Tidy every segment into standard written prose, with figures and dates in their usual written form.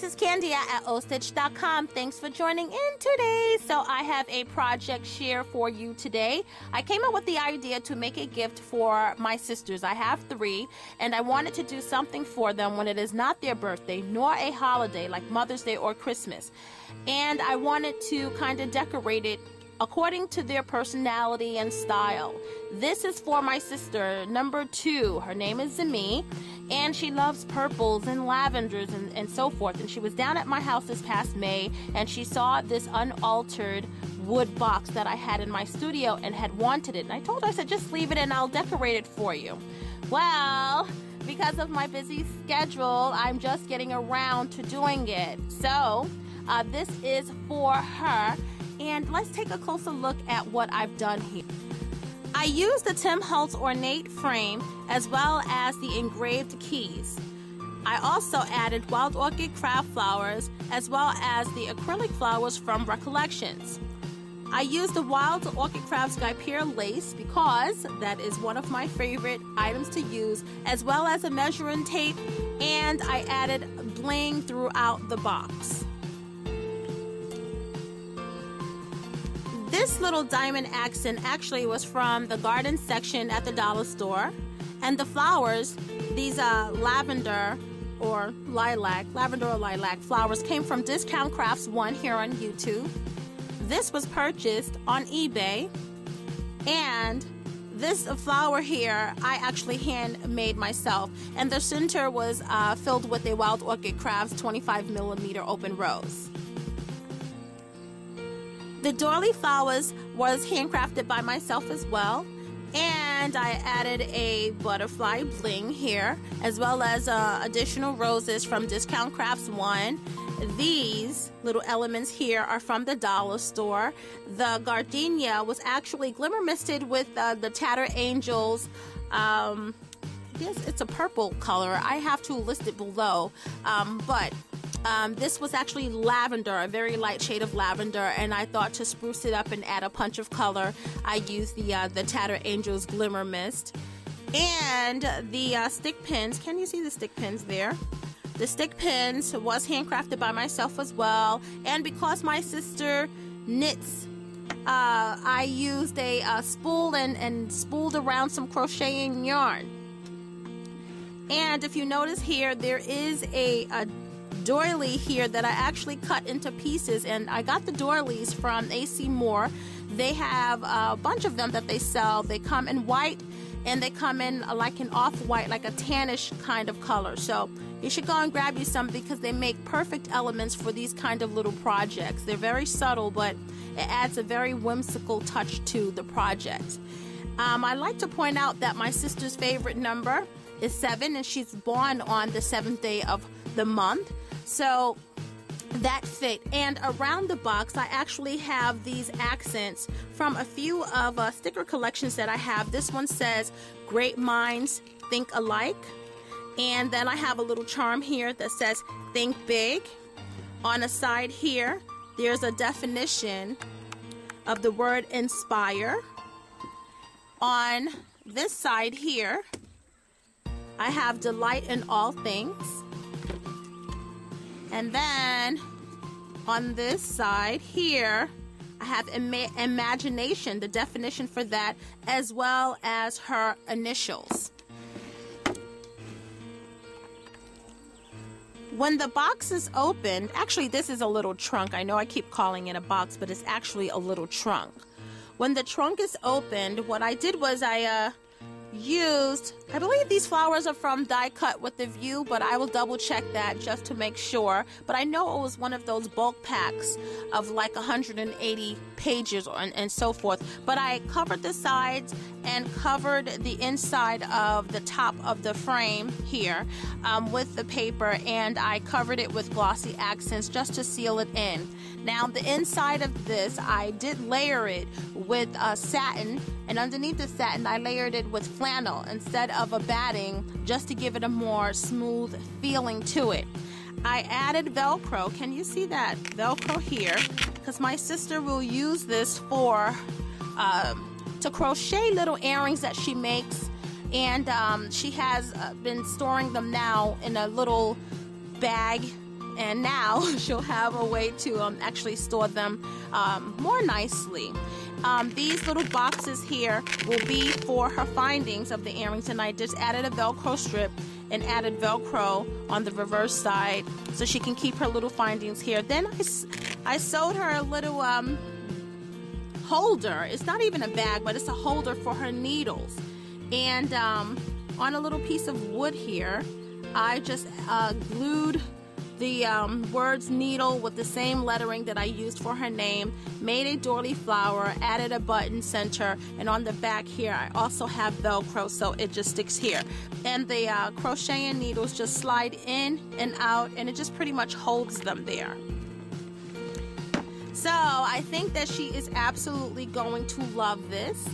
this is Candia at ostitch.com. Thanks for joining in today. So I have a project share for you today. I came up with the idea to make a gift for my sisters. I have 3, and I wanted to do something for them when it is not their birthday nor a holiday like Mother's Day or Christmas. And I wanted to kind of decorate it according to their personality and style. This is for my sister, number 2. Her name is Zemi, and she loves purples and lavenders and so forth. And she was down at my house this past May, and she saw this unaltered wood box that I had in my studio and had wanted it. And I told her, I said, just leave it and I'll decorate it for you. Well, because of my busy schedule, I'm just getting around to doing it. So this is for her. And let's take a closer look at what I've done here. I used the Tim Holtz ornate frame as well as the engraved keys. I also added wild orchid craft flowers as well as the acrylic flowers from Recollections. I used the wild orchid craft sky pear lace because that is one of my favorite items to use, as well as a measuring tape, and I added bling throughout the box. This little diamond accent actually was from the garden section at the dollar store. And the flowers, these lavender or lilac flowers came from Discount Crafts 1 here on YouTube. This was purchased on eBay. And this flower here, I actually handmade myself. And the center was filled with a Wild Orchid Crafts 25mm open rose. The doily flowers was handcrafted by myself as well, and I added a butterfly bling here, as well as additional roses from Discount Crafts 1. These little elements here are from the dollar store. The gardenia was actually glimmer misted with the Tatter Angels. Yes, it's a purple color. I have to list it below, but this was actually lavender, a very light shade of lavender, and I thought to spruce it up and add a punch of color, I used the Tatter Angels Glimmer Mist. And the stick pins, can you see the stick pins there? The stick pins was handcrafted by myself as well, and because my sister knits, I used a spool and spooled around some crocheting yarn. And if you notice here, there is a doily here that I actually cut into pieces, and I got the doilies from AC Moore. They have a bunch of them that they sell. They come in white, and they come in like an off-white, like a tannish kind of color. So you should go and grab you some because they make perfect elements for these kind of little projects. They're very subtle, but it adds a very whimsical touch to the project. I like to point out that my sister's favorite number is 7, and she's born on the 7th day of the month. So that fit. And around the box, I actually have these accents from a few of sticker collections that I have. This one says, "Great minds think alike." And then I have a little charm here that says, "Think big." On the side here, there's a definition of the word inspire. On this side here, I have delight in all things. And then on this side here, I have imagination, the definition for that, as well as her initials. When the box is opened, actually this is a little trunk. I know I keep calling it a box, but it's actually a little trunk. When the trunk is opened, what I did was I used, I believe these flowers are from Die Cut with the View, but I will double check that just to make sure. But I know it was one of those bulk packs of like 180 pages and so forth. But I covered the sides and covered the inside of the top of the frame here with the paper, and I covered it with glossy accents just to seal it in. Now the inside of this, I did layer it with satin, and underneath the satin I layered it with flannel instead of a batting, just to give it a more smooth feeling to it. I added Velcro. Can you see that Velcro here? Because my sister will use this for to crochet little earrings that she makes, and she has been storing them now in a little bag and now she'll have a way to actually store them more nicely. These little boxes here will be for her findings of the earrings, and I just added a Velcro strip and added Velcro on the reverse side so she can keep her little findings here. Then I sewed her a little holder. It's not even a bag, but it's a holder for her needles. And on a little piece of wood here, I just glued the words needle with the same lettering that I used for her name, made a doily flower, added a button center, and on the back here I also have Velcro so it just sticks here. And the crocheting needles just slide in and out, and it just pretty much holds them there. So I think that she is absolutely going to love this,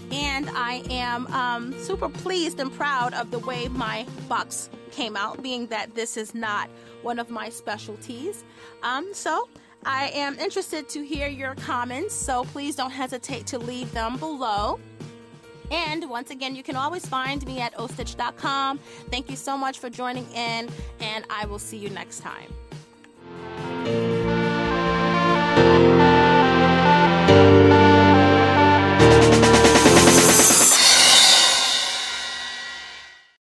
and I am super pleased and proud of the way my box came out, being that this is not one of my specialties. So I am interested to hear your comments, so please don't hesitate to leave them below. And once again, you can always find me at ostitch.com. Thank you so much for joining in, and I will see you next time.